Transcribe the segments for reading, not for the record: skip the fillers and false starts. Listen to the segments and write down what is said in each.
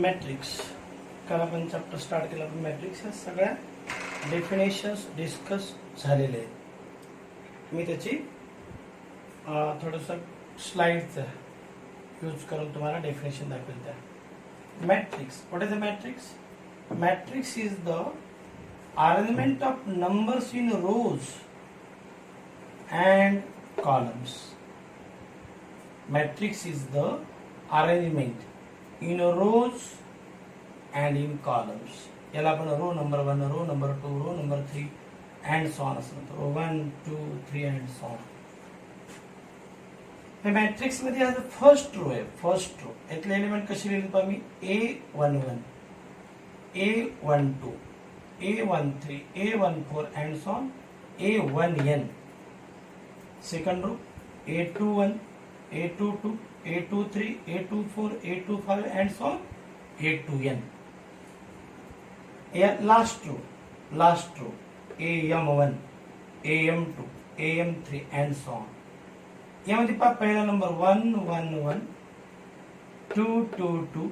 Matrix. काल आपण chapter start केला आपण मॅट्रिक्स. ह्या सगळ्या डेफिनेशन्स डिस्कस झालेले आहेत. मी त्याची थोडंसं स्लाइडचं यूज करून तुम्हाला डेफिनेशन दाखवेल. त्या matrix, what is a matrix? Matrix is the arrangement of numbers in rows and columns. Matrix is the arrangement in rows and in columns. याला आपण row number 1, row number 2, row number 3 and so on असं म्हणतो. Row 1, 2, 3 and so on. हे मॅट्रिक्स मध्ये आज first row आहे. First row यातले एलिमेंट कसे लिहिले तो आम्ही A11, A12, A13, A14 and so on, A1n. Second row A21, A22, A23, A24, A25 and so on, A2n. Last row AM1, AM2, AM3 and so on. यामध्ये पहा पहिला number 1, 1, 1, 2, 2, 2,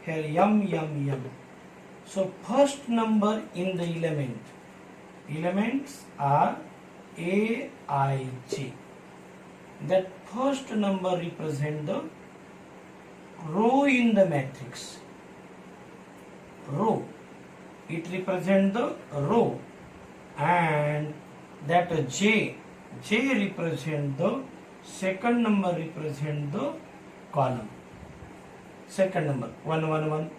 here M, M, M. So first number in the elements are A, I, J. That first number represent the row in the matrix. Row. It represent the row, and that J represent the second number represent the column. Second number 1, 1, 1,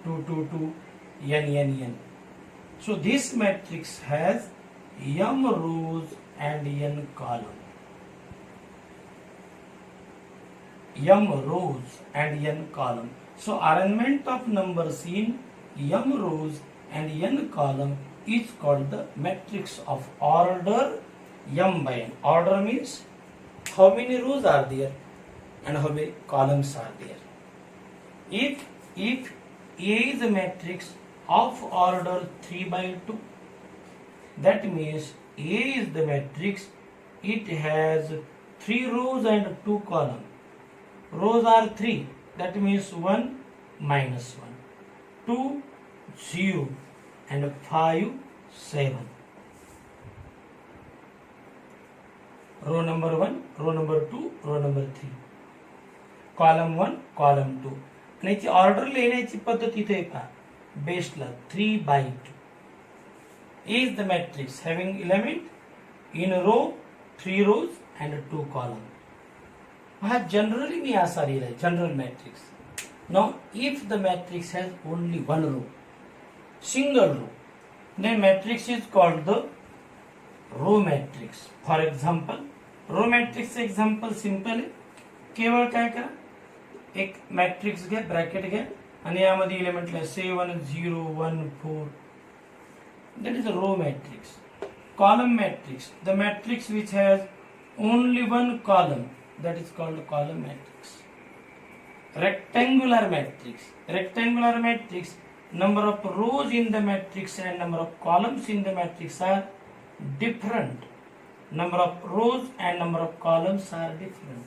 2, 2, 2, n, n, n. So this matrix has m rows and n column. M rows and n column. So arrangement of numbers in m rows and n column is called the matrix of order m by n. Order means how many rows are there and how many columns are there. If A is a matrix of order 3 by 2, that means A is the matrix. It has 3 rows and 2 columns. Rows are 3. That means 1, -1, 2, 0, and 5, 7. Row number 1, row number 2, row number 3. Column 1, column 2. आणि याची order लिहिण्याची पद्धत इथे पहा. बेसला 3 by 2. is the matrix having element in row 3 rows and 2 columns. हा generally मी असा लिहिला आहे, general matrix. Now if the matrix has only one row, single row, then matrix is called the row matrix. For example, row matrix example simple आहे. केवळ काय करा, एक matrix घ्या, ब्रॅकेट घ्या आणि यामध्ये एलिमेंट लिहा 7, 0, 1, 4. That is a row matrix. Column matrix, the matrix which has only one column, that is called a column matrix. Rectangular matrix, rectangular matrix, number of rows in the matrix and number of columns in the matrix are different. Number of rows and number of columns are different.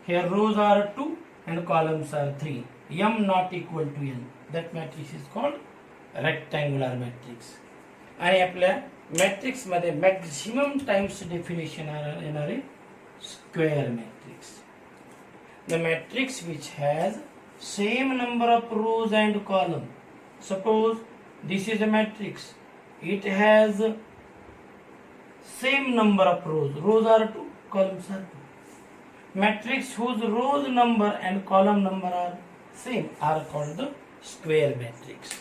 Here rows are 2 and columns are 3. M not equal to n. That matrix is called rectangular matrix. आणि आपल्या matrix मध्ये maximum times definition येणार आहे square matrix. The matrix which has same number of rows and column. Suppose this is a matrix, it has same number of rows. Rows are 2, columns are 2. Matrix whose rows number and column number are same are called the square matrix.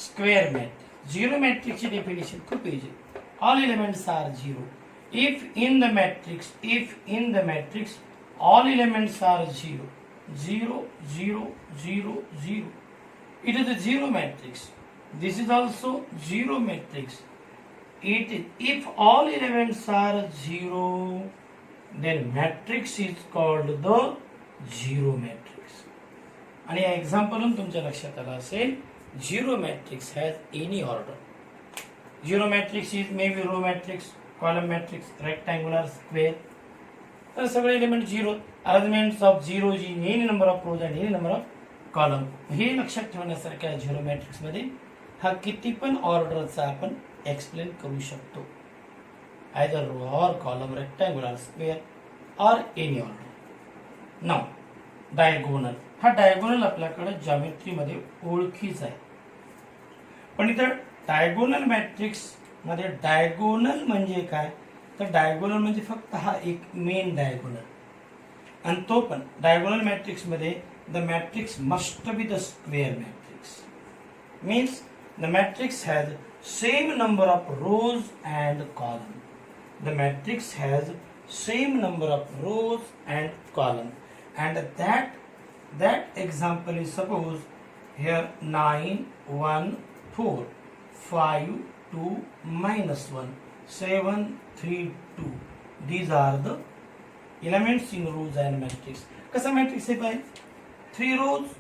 Square matrix. Zero matrix definition खूप easy. All elements are 0. If in the matrix all elements are 0, 0, 0, 0, 0, it is a zero matrix. This is also zero matrix. If all elements are 0, then matrix is called the zero matrix. आणि या example तुमच्या लक्षात आलं असेल, zero matrix has any order. Zero matrix is maybe row matrix, column matrix, rectangular, square. तर सगळे element 0. Arrangements of 0 is any number of rows and any number of column. हे लक्षात ठेवण्यासारख्या झिरो मॅट्रिक्स मध्ये हा किती पण ऑर्डरचा आपण एक्सप्लेन करू शकतो. आयदर रो और कॉलम, रेक्टँग्युलर, स्क्वेअर और एनी ऑर्डर. नाव डायगोनल. हा डायगोनल आपल्याकडे जॉमेट्री मध्ये ओळखीच आहे. पण इथं डायगोनल मॅट्रिक्स मध्ये डायगोनल म्हणजे काय, तर डायगोनल म्हणजे फक्त हा एक मेन डायगोनल. आणि तो पण डायगोनल मॅट्रिक्स मध्ये the matrix must be the square matrix. Means the matrix has same number of rows and column. The matrix has same number of rows and column. And that example is suppose here 9 1 4 5 2 minus 1 7 3 2. These are the elements in rows and matrix. कसा matrix आहे पाय, 3 rows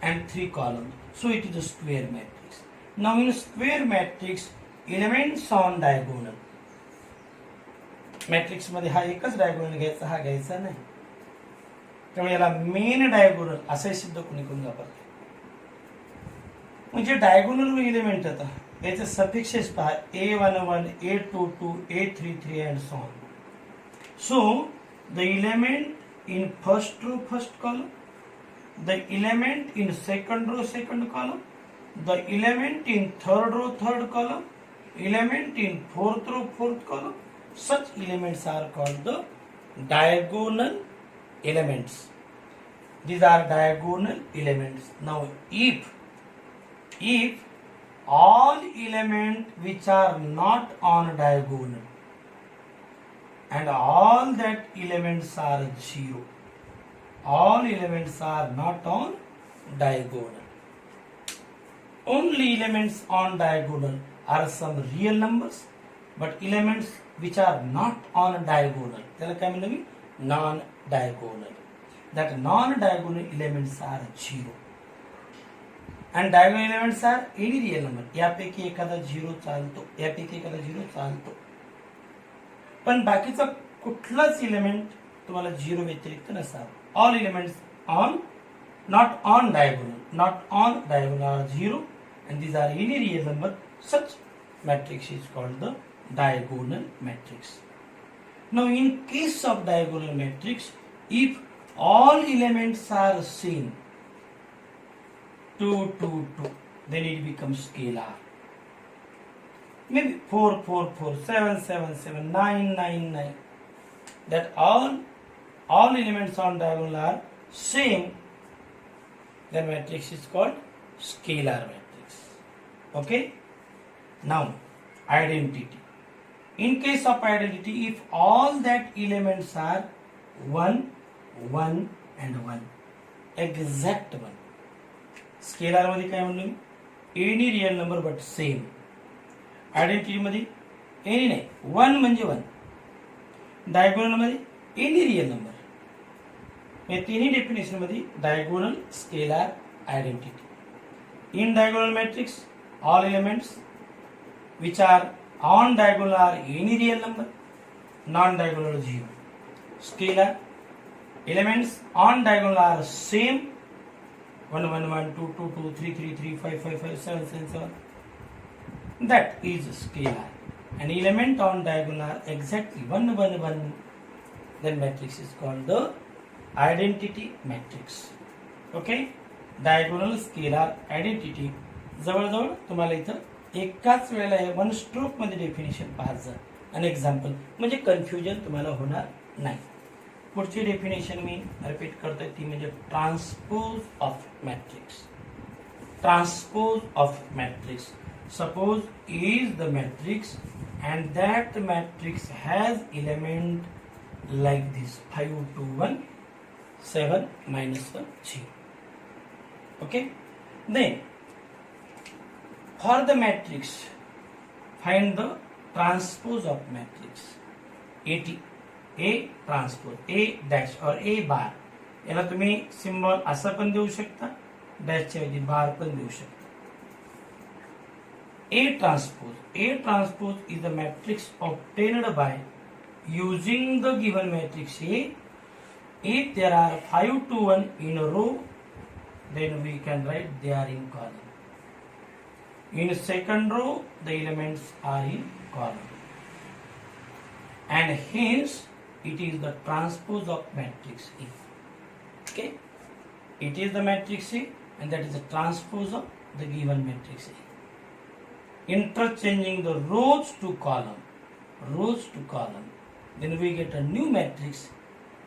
and 3 columns, so it is a square matrix. Now in a square matrix elements on diagonal. Matrix मध्ये हा एकच diagonal घ्यायचा, हा घ्यायचा नाही. त्यामुळे याला मेन डायगोनल असे शब्द कोणी कोणी वापरते. म्हणजे डायगोनल एलिमेंट आता याचे सफिक्सेस पहा, A11 A22 A33 and so on. So the element in first row first column, the element in second row second column, the element in third row third column, element in fourth row fourth column. Such elements are called the diagonal elements. These are diagonal elements. Now if all elements which are not on diagonal and all that elements are zero, all elements are not on diagonal. Only elements on diagonal are some real numbers, but elements which are not on diagonal, त्याला काय म्हणलं मी, non diagonal. That non diagonal elements are zero and diagonal elements are any real number. यापैकी एखादा zero चालतो, यापैकी एखादा zero चालतो, पण बाकीचा कुठलाच एलिमेंट तुम्हाला झिरो व्यतिरिक्त नसावा. All elements on not on diagonal, not on diagonal are zero and these are any real number. Such matrix is called the diagonal matrix. Now in case of diagonal matrix, if all elements are same 2 2 2, then it becomes scalar. Maybe 4 4 4 7 7 7 9 9 9, that all elements on diagonal are same, then matrix is called scalar matrix. Okay. Now identity. In case of identity, if all that elements are 1 1 and 1, exact 1. Scalar मध्ये काय म्हणलो मी, any real number but same. Identity मध्ये any नाही, 1 म्हणजे 1. Diagonal मध्ये any real number. या तिन्ही डेफिनेशन मध्ये diagonal, scalar, identity. In diagonal matrix all elements which are on diagonal are any real number, non-diagonal 0. Scalar elements on diagonal are same, 1 1 1 2 2 2 3 3 3 5 5 5 7 7 7. That is scalar. An element on diagonal are exactly 1 1 1. Then matrix is called the identity matrix. Okay, diagonal, scalar, identity. जवळजवळ तुम्हाला इथं एकाच वेळेला हे one stroke मध्ये definition पाहायचं आणि example, म्हणजे confusion तुम्हाला होणार नाही. पुढची डेफिनेशन मी रिपीट करतोय, ती म्हणजे transpose of matrix. Transpose of matrix. Suppose is the matrix and that matrix has element like this 5 2 1 7 -1 0. Okay. Then for the matrix, find the transpose of matrix. A transpose, A dash or A bar. याला तुम्ही symbol असं पण देऊ शकता, डॅशच्या ऐवजी बार पण देऊ शकता. A transpose is the matrix obtained by using the given matrix A. If there are 5 to 1 in a row, then we can write they are in column. In second row, the elements are in column, and hence it is the transpose of matrix A. Okay, it is the matrix A, and that is the transpose of the given matrix A. Interchanging the rows to column, then we get a new matrix.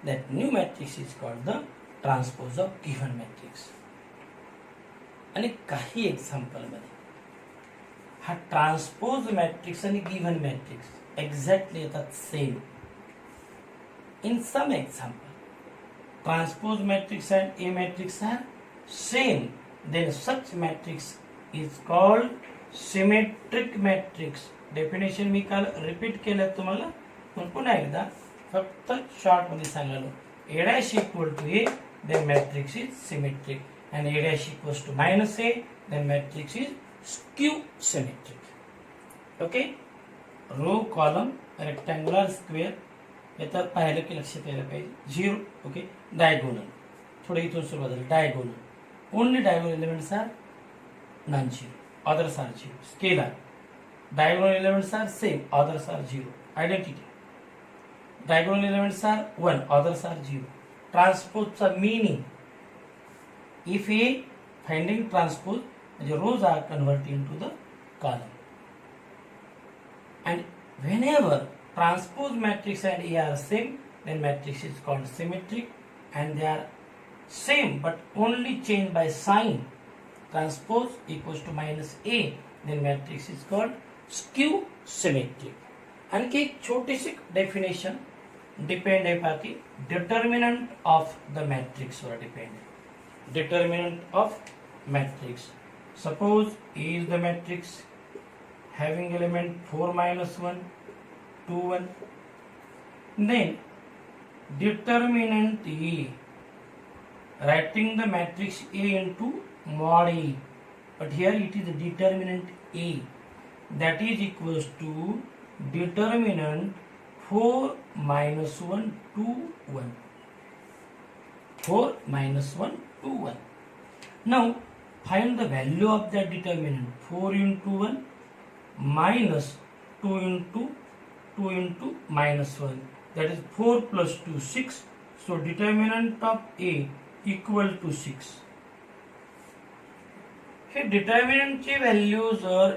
That new matrix is called the transpose of given matrix. आणि काही example मध्ये हा transpose matrix आणि given matrix exactly येतात same. In some example transpose matrix and A matrix are same, then such matrix is called symmetric matrix. Definition मी काल repeat केलं तुम्हाला, पण पुन्हा एकदा फक्त शॉर्ट मध्ये सांगालो. A dash equal to A, then matrix is symmetric, and A dash equals to minus A, then matrix is skew symmetric. Okay, row column rectangular square याच्यात पाहिलं की लक्षात यायला पाहिजे. झिरो. ओके, डायगोनल थोडं इथून सुरुवात झाली. Diagonal only diagonal elements are non-zero, others are zero. Scalar diagonal elements are same, others are zero. Identity diagonal elements are 1, others are 0. Transpose meaning, if A finding transpose, the rows are converted into the column, and whenever transpose matrix and A are same, then matrix is called symmetric, and they are same but only changed by sign. Transpose equals to minus A, then matrix is called skew symmetric. आणखी एक छोटीशी definition depend आहे बाकी determinant of the matrix वर depend आहे. Determinant of matrix, suppose A is the matrix having element 4 minus 1 2 1, then determinant A, writing the matrix A into mod A, but here it is the determinant A, that is equals to determinant 4 minus 1 2 1. 4 minus 1 2 1. Now find the value of that determinant. 4 into 1 minus 2 into minus 1, that is 4 plus 2 6. So determinant of A equal to 6. हे determinant ची value जर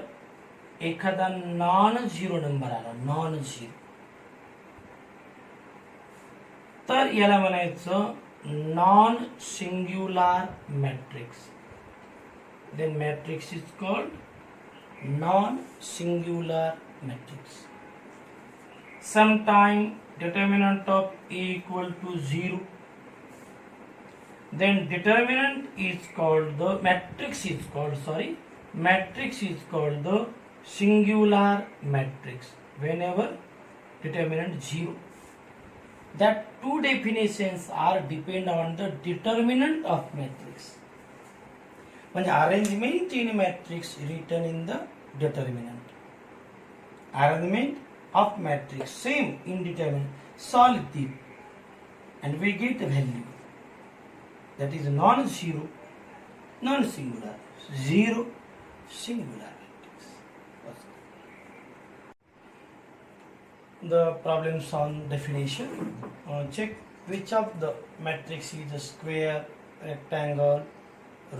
एखादा non zero number आला, non zero, तर याला म्हणायचं non singular matrix. Then matrix is called non singular matrix. Sometime determinant of A equal to 0, then determinant is called the matrix is called the singular matrix whenever determinant 0. That two definitions are depend on the determinant of matrix. म्हणजे arrangement in matrix written in the determinant. Arrangement of matrix same in determinant, solve it and we get the value that is non-zero, non-singular, zero, singular matrix. The problems on definition. Check which of the matrix is a square, rectangle,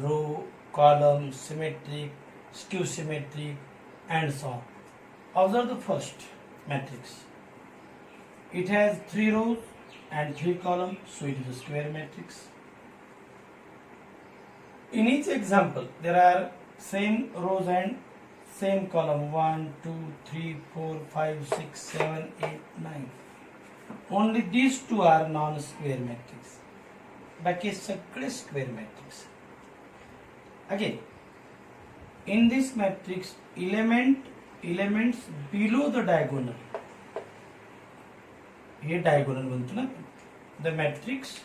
row, column, symmetric, skew symmetric, and so on. Observe the first matrix. It has 3 rows and 3 columns, so it is a square matrix. In each example, there are same rows and same column 1, 2, 3, 4, 5, 6, 7, 8, 9. Only these two are non-square matrix. बाकी सगळे square matrix. Again, in this matrix, elements below the diagonal. Hey diagonal म्हणतो ना. The matrix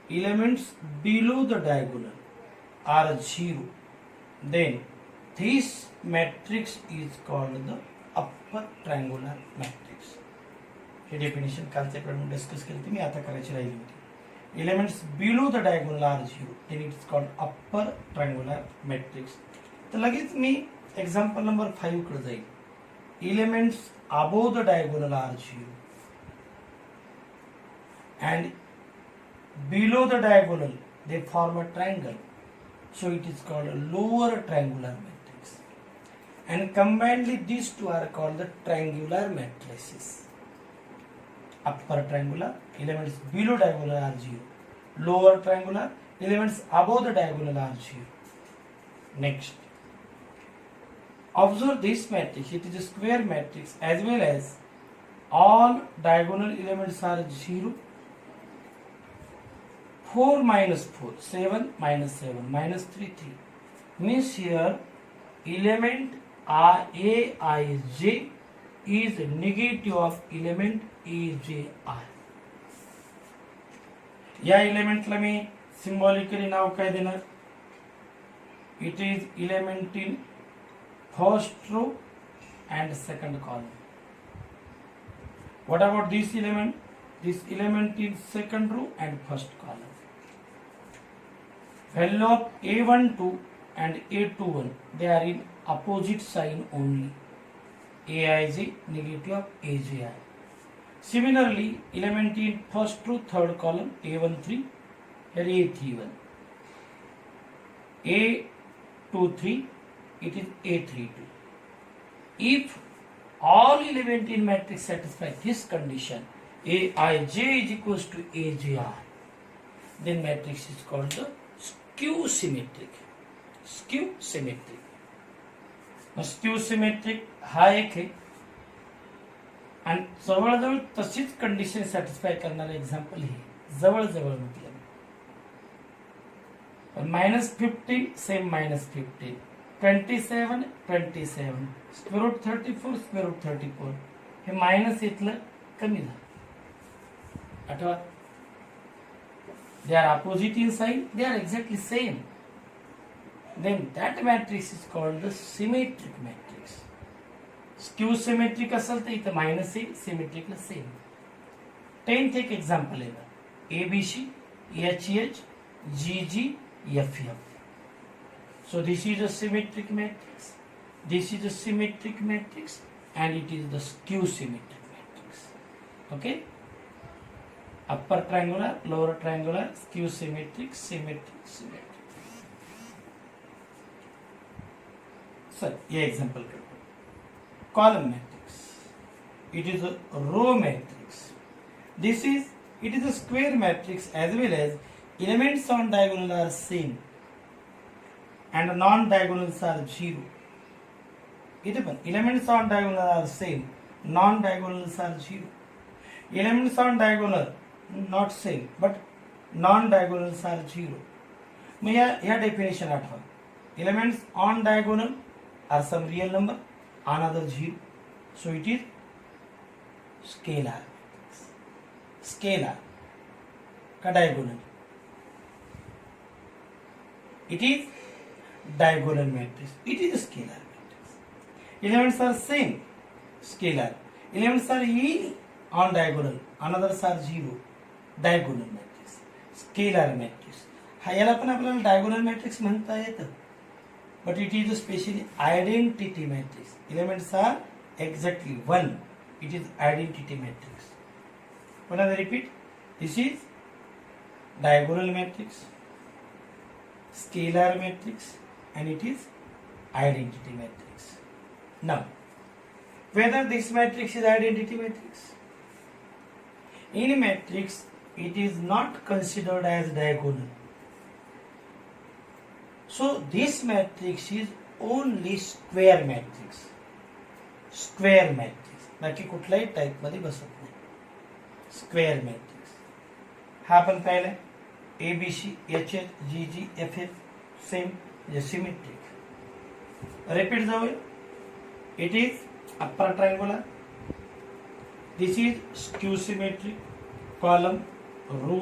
elements below the diagonal are 0. Then this matrix is called the upper triangular matrix. हे definition कालच्या वेळेला discuss केली होती मी, आता करायची राहिली होती. elements below the diagonal are 0, then it is called upper triangular matrix. तर लगेच मी एक्झाम्पल नंबर 5 कडे जाईल. Elements above the diagonal are 0 and below the diagonal they form a triangle, so it is called a lower triangular matrix, and combinedly these two are called the triangular matrices. Upper triangular, elements below diagonal are 0. Lower triangular, elements above the diagonal are 0. Next, observe this matrix. It is a square matrix as well as all diagonal elements are 0. 4 minus 4, 7 minus 7, minus 3, 3. Means here element Aij is negative of element Aj. या एलिमेंटला मी symbolically नाव काय देणार? It is element in first row and second column. What about this element? This element in second row and first column. Value of A12 and A21, they are in opposite sign only. Aij negative of Aj. Similarly, element in first row third column A13 and A31. A23, it is A32. If all element in matrix satisfy this condition, Aij is equals to Ajr, then matrix is called the skew symmetric. Skew symmetric. Skew symmetric हा एक है आणि जवळजवळ तशीच condition satisfy करणारे example हे जवळजवळ म्हटलं. -15 same -15, 27 27, square root 34 square root 34, हे मायनस इथलं कमी झालं. आठवा, they are opposite in sign, they are exactly same, then that matrix is called the symmetric matrix. Skew symmetric असेल तर इथं मायनस येईल, सिमेट्रिकला सेम. 10th एक एक्झाम्पल आहे, ABC, HH, GG, FF. So this is a symmetric matrix, this is a symmetric matrix, and it is the skew symmetric matrix. Okay? Upper triangular, lower triangular, skew symmetric, symmetric, symmetric. Sir ये example करो. Column matrix, it is a row matrix. It is a square matrix as well as elements on diagonal are same and non-diagonals are 0. इथे पण elements on diagonal are same, non-diagonals are 0. Elements on diagonal not same but non-diagonals are 0. मग या definition आठवा. Elements on diagonal are some real number, another 0. So it is scalar matrix. Scalar का diagonal. It is diagonal matrix. It is a scalar matrix. Elements are same, scalar. Elements are in on diagonal, another are 0. Diagonal matrix. Scalar matrix. हा याला पण आपल्याला diagonal matrix म्हणता येतं. But it is a specially identity matrix. Elements are exactly one. It is identity matrix. When I repeat, this is diagonal matrix, scalar matrix, and it is identity matrix. Now, whether this matrix is identity matrix, in a matrix, it is not considered as diagonal. So this matrix is only square matrix. Square matrix. बाकी कुठल्याही type मध्ये बसत नाही. Square matrix हा आपण पाहिला. ABC, HH, GG, FF same म्हणजे symmetric. Repeat जाऊया. It is upper triangular, this is skew symmetric, column, row,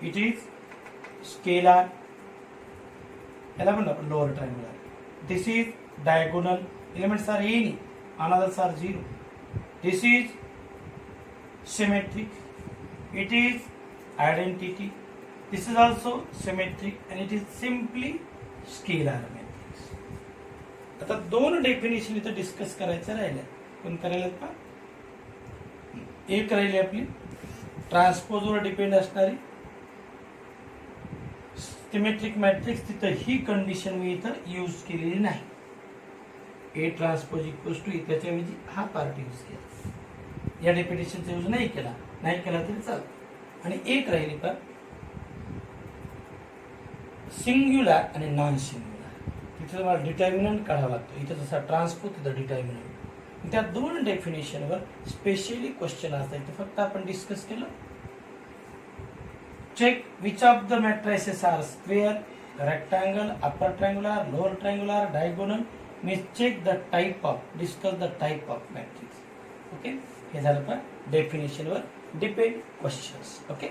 it is scalar, याला पण आपण lower triangular. This is diagonal, elements are any, and others are 0. This is symmetric, it is identity. This is also symmetric and it is simply scalar matrix. आता दोन definition इथं discuss करायचं राहिलं. कोण करायला का? एक राहिली आपली ट्रान्सपोजवर डिपेंड असणारी सिमेट्रिक मॅट्रिक्स. तिथं ही कंडिशन मी इथं यूज केलेली नाही. ए ट्रान्सपोज इक्वल्स टू त्याच्याऐवजी हा पार्ट यूज केला. या डेफिनेशनचा यूज नाही केला तरी चालतं. आणि एक राहिली का सिंग्युलर आणि नॉन सिंग्युलर. तिथं मला डिटर्मिनंट काढावा लागतो. इथं जसा ट्रान्सपोज तिथं डिटर्मिनंट. त्या दोन डेफिनेशनवर स्पेशली क्वेश्चन असतात. ते फक्त आपण डिस्कस केलं. Check which of the matrices are square, rectangle, upper triangular, lower triangular, diagonal. Means check the type of, discuss the type of matrix. Okay, हे झालं पण डेफिनेशनवर depend questions. Okay,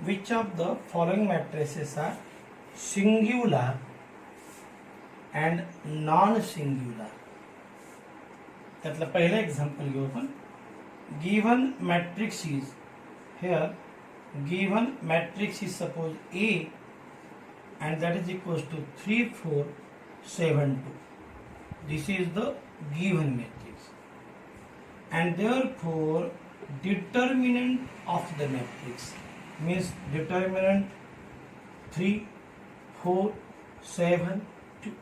which of the following matrices are singular and non singular. त्यातलं पहिलं example घेऊ आपण. Given matrix is here, given matrix is suppose A and that is equals to 3 4 7 2. This is the given matrix and therefore determinant of the matrix means determinant 3 4 7 2.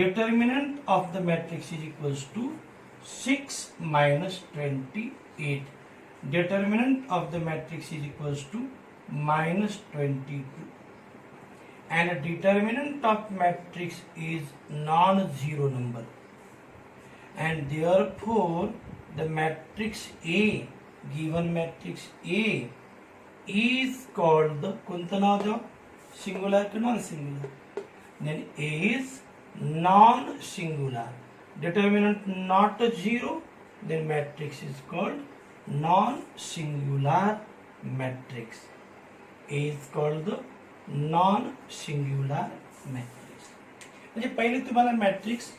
Determinant of the matrix is equals to 6 minus 28. Determinant of the matrix is equals to minus 22 and a determinant of matrix is non-zero number and therefore the matrix A, given matrix A is called the कोणतं नाव द्या, singular की non-singular. Then A is non-singular. Determinant not a zero, then matrix is called non-singular matrix. A is called the non-singular matrix. म्हणजे पहिले तुम्हाला matrix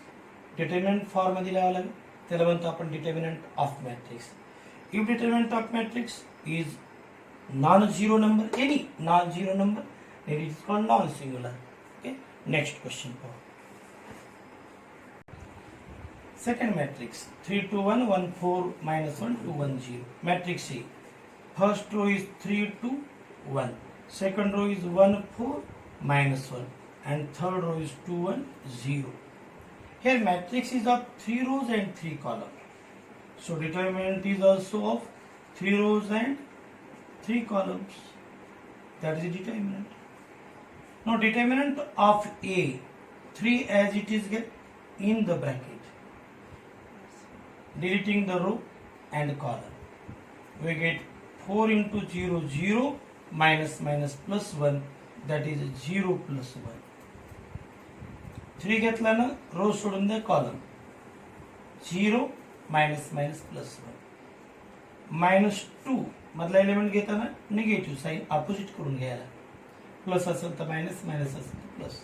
determinant form मध्ये लिहावं लागेल. त्याला म्हणतो आपण determinant of matrix. If determinant of matrix is non zero number, any non zero number, then it is called non-singular. Okay, next question पाहू. Second matrix 3 2 1 1 4 minus 1 2 1 0. Matrix A. First row is 3 2 1. Second row is 1 4 minus 1 and third row is 2 1 0. Here matrix is of 3 rows and 3 columns. So determinant is also of 3 rows and 3 columns. That is the determinant. Now determinant of A, 3 as it is get in the bracket. Deleting the row and column, we get 4 into 0 0 minus minus plus 1, that is 0 plus 1. 3 घेतला ना, row सोडून द्या, column 0 minus minus plus 1. minus 2 मधला element घेताना negative sign opposite करून घ्यायला. Plus असेल तर मायनस, मायनस असेल तर plus.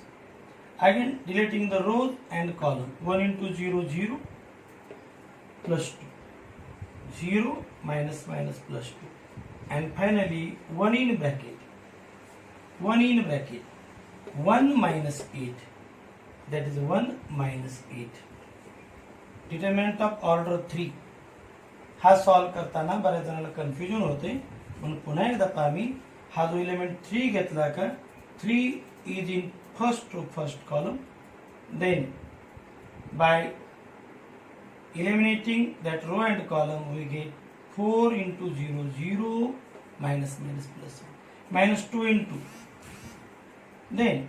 Again deleting the rows and column. 1 into 0 0 plus 2, 0 minus minus plus 2, and finally 1 in bracket, 1 minus 8, that is 1 minus 8. Determinant of order 3. हा solve करताना बऱ्याच जणांना कन्फ्युजन होते, म्हणून पुन्हा एकदा पहा. मी हा जो एलिमेंट 3 घेतला का, 3 is in first row first column, then by eliminating that row and column we get 4 into 0 0 minus minus plus 1, minus 2 into, then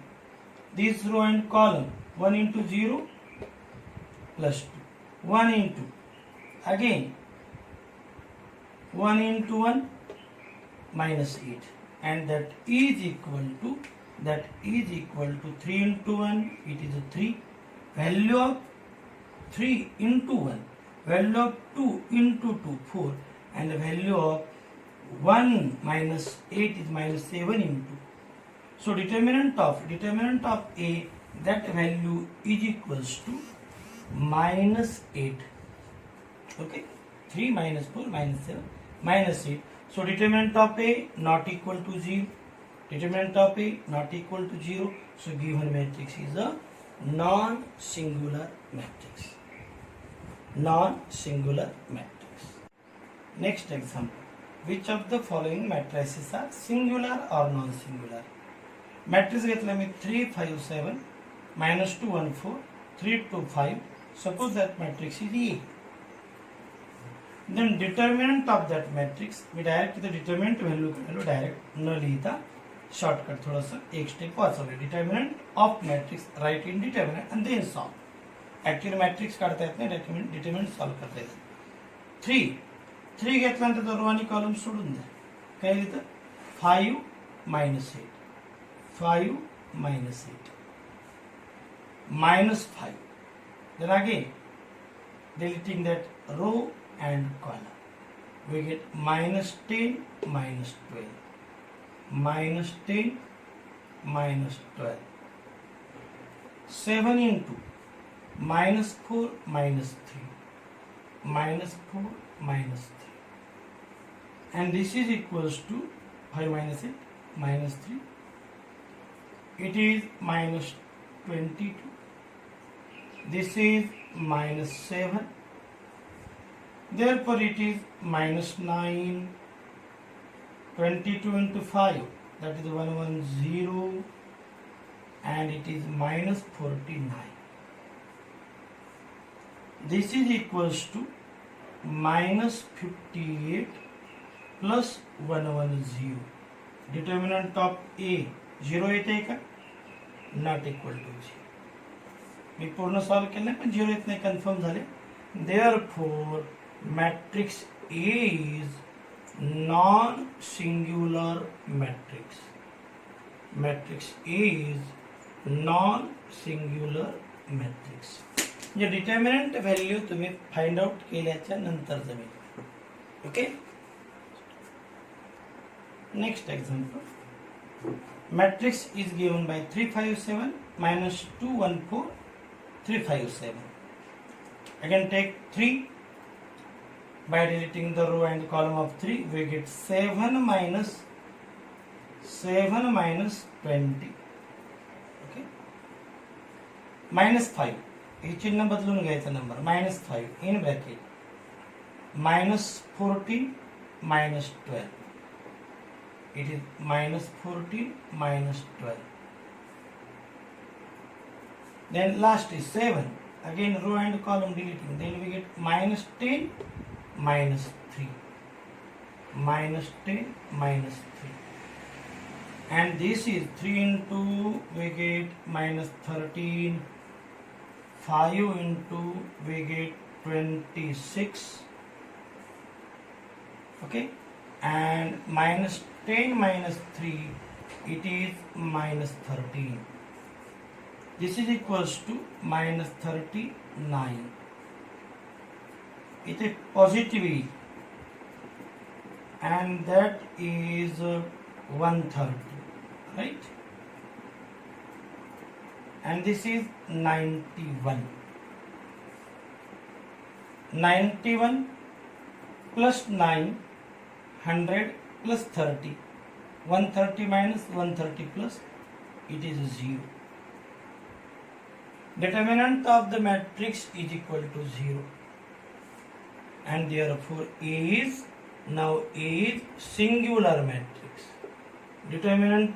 this row and column 1 into 0 plus 2, 1 into, again 1 into 1 minus 8, and that is equal to 3 into 1, it is a 3. Value of 3 into 1, value of 2 into 2, 4, and the value of 1 minus 8 is minus 7 into. So determinant of A, that value is equals to minus 8. Okay, 3 minus 4 minus 7 minus 8. So determinant of A not equal to 0. Determinant of A not equal to 0. So given matrix is a non-singular matrix. Non-singular matrix. Next example. Which of the following matrices are singular or non-singular? Matrix घेतला मी 3 5 7 minus 2 1 4 3 2 5. Suppose that matrix is A. Then determinant of that matrix मी direct the determinant value काढलो direct न लिहिता shortcut थोडंसं एक step वाचवलं. Determinant of matrix write in determinant and then solve. Actually matrix काढता येत नाही, डिटर्मिनंट सॉल्व करता येतं. 3 घेतल्यानंतर तो रो आणि कॉलम सोडून द्या. काय लिहितं 5 minus 8 5 minus 8 minus 5. Then again deleting that row and column, we get minus 10 minus 12 minus 10 minus 12. 7 into minus 4 minus 3 minus 4 minus 3, and this is equals to 5 minus 8 minus 3. It is minus 22. This is minus 7. Therefore it is minus 9. 22 into 5, that is 110, and it is minus 49. This is equals to minus 58 plus 110. Determinant of A 0 येते का? Not equal to 0. मी पूर्ण solve केलं नाही पण 0 येत नाही, confirm झाले. Therefore matrix A is non-singular matrix. Matrix A is non-singular matrix. म्हणजे डिटर्मिनंट व्हॅल्यू तुम्ही फाइंड आउट केल्याच्या नंतर जमेल. Okay. Next example. Matrix is given by 3 5 7 minus 2 1 4 3 5 7. Again take 3. By deleting the row and column of 3, we get 7 minus 20. Okay. Minus 5. हे चिन्ह बदलून घ्यायचं number. minus 5 in bracket. minus 14 minus 12. It is minus 14 minus 12. Then last is 7. Again row and column deleting. Then we get minus 10 minus 3. Minus 10 minus 3. And this is 3 into, we get minus 13. 5 into, we get 26. Okay. And minus 10 minus 3, it is minus 13. This is equals to minus 39. It is positive E, and that is 130, right? And this is 91. 91 plus 9, 100 plus 30. 130 minus 130 plus, it is 0. Determinant of the matrix is equal to 0. And therefore A is singular matrix. Determinant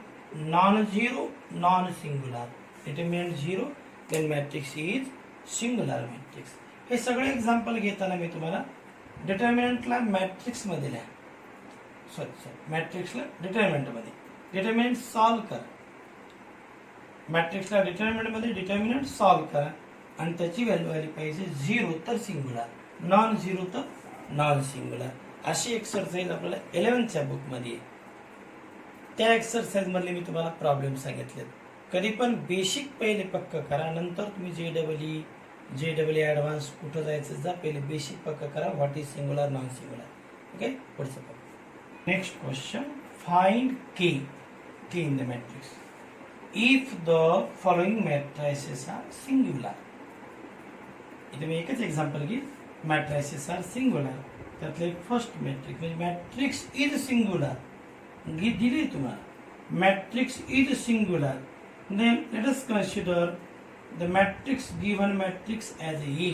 non-zero, non-singular. Determinant 0, then matrix is singular matrix. हे सगळे example घेताना मी तुम्हाला डिटर्मिनंटला matrix मध्ये लिहा. Sorry मॅट्रिक्सला determinant मध्ये. Determinant solve करा. मॅट्रिक्सला determinant मध्ये determinant solve करा आणि त्याची व्हॅल्यू आली पाहिजे 0 तर सिंग्युलर, नॉन 0 तर नॉन सिंग्युलर. अशी एक्सरसाइज आपल्याला 11th बुक मध्ये आहे. त्या एक्सरसाइज मधले मी तुम्हाला प्रॉब्लेम सांगितले. कधी पण बेसिक पहिले पक्क करा, नंतर तुम्ही जे ॲडव्हान्स कुठं जायचं जा, पहिले बेसिक पक्क करा. What is singular, non singular. Okay. पुढचं पक्क. Next question. फाइंड के in the matrix if the following matrices are singular. इथे मी एकच एक्झाम्पल घेईन. matrices are singular. त्यातलं एक फर्स्ट मॅट्रिक्स म्हणजे मॅट्रिक्स इज सिंग्युलर दिली तुम्हाला matrix is singular then let us consider the matrix given matrix as A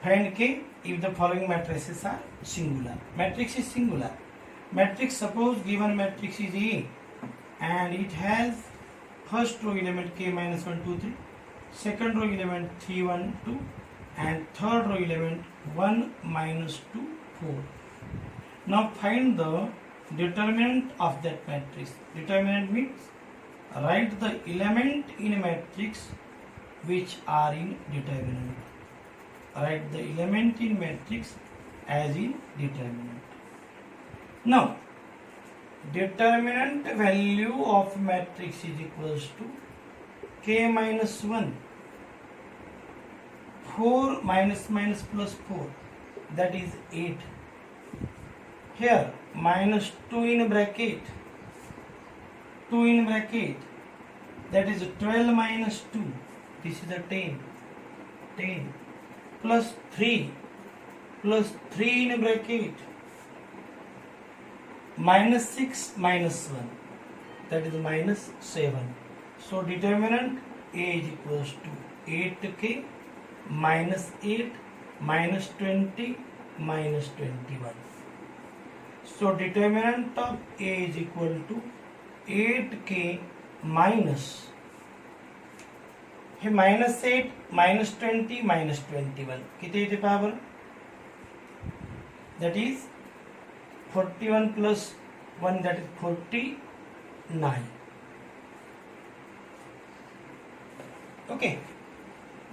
find k if the following matrices are singular. Matrix is singular. Matrix, suppose given matrix is A and it has first row element k minus 1 2 3, second row element 3 1 2 and third row element 1 minus 2 4. Now find the determinant of that matrix. Determinant means write the element in a matrix which are in determinant. Write the element in matrix as in determinant. Now, determinant value of matrix is equals to k minus 1, 4 minus minus plus 4, that is 8. Here, minus 2 in bracket, 2 in bracket, that is 12 minus 2, this is a 10. Plus 3 in a bracket, minus 6 minus 1, that is minus 7. So determinant A is equals to 8k minus 8 minus 20 minus 21. So determinant of A is equal to 8k minus हे minus 8 minus 20 minus 21 किती येते पहा बरं, that is 41 plus 1, that is 49. Okay,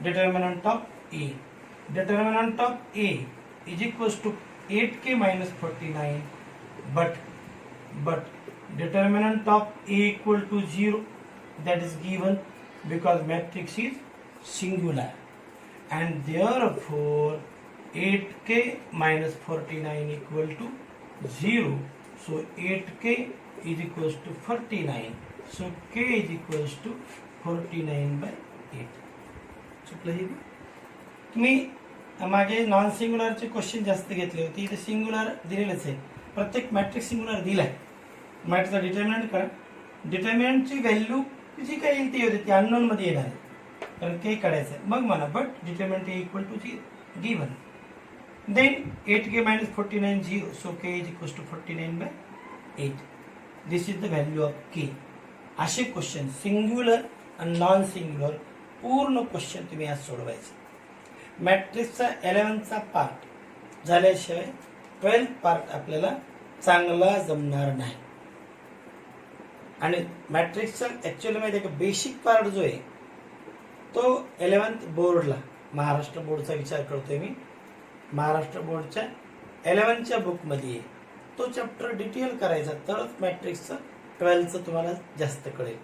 determinant of A. Determinant of A is equals to 8k minus 49, but determinant of A equal to 0, that is given because matrix is singular, and therefore 8k minus 49 equal to 0. So 8k is equals to 49. So k is equals to 49 by 8. चुकलं हे तुम्ही मागे non सिंग्युलरचे question जास्त घेतले होते. इथे singular दिलेलंच आहे, प्रत्येक matrix singular दिलाय. मॅट्रिक्सचा डिटर्मिनंट करा, डिटर्मिनंटची व्हॅल्यू जी काही येईल ती होते ती अननोन मध्ये येणार आहे, कारण के काढायचं आहे. मग म्हणा but determinant equal to given, then 8k minus 49 0, so k is equals to 49 by 8. This is the value of k. असे क्वेश्चन सिंग्युलर आणि नॉन सिंग्युलर पूर्ण क्वेश्चन तुम्ही आज सोडवायचे. मॅट्रिक्सचा 11th पार्ट झाल्याशिवाय 12th पार्ट आपल्याला चांगला जमणार नाही. आणि मॅट्रिक्सचा ऍक्च्युअली माहिती आहे का, बेसिक पार्ट जो आहे तो 11th बोर्डला, महाराष्ट्र बोर्डचा विचार करतोय मी, महाराष्ट्र बोर्डच्या 11th बुकमध्ये आहे तो चॅप्टर डिटेल करायचा, तरच मॅट्रिक्सचं 12th तुम्हाला जास्त कळेल.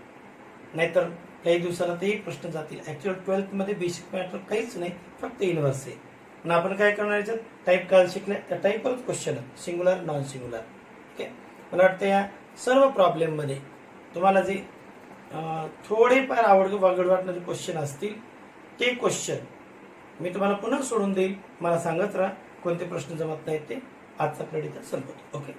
नाहीतर काही दिवसाला ते एक प्रश्न जातील. ऍक्च्युअल 12th मध्ये बेसिक मॅटर काहीच नाही, फक्त इनव्हर्स आहे. पण आपण काय करणार याच्यात, टाईप काल शिकल्या त्या टाईपवरच question, singular non singular. Okay, मला वाटतं या सर्व प्रॉब्लेम मध्ये तुम्हाला जे थोडेफार आवड वाटणारे क्वेश्चन असतील ते क्वेश्चन मी तुम्हाला पुन्हा सोडून देईल. मला सांगत राहा कोणते प्रश्न जमत नाहीत ते. आजचा पिरियड इथं संपवतो. ओके.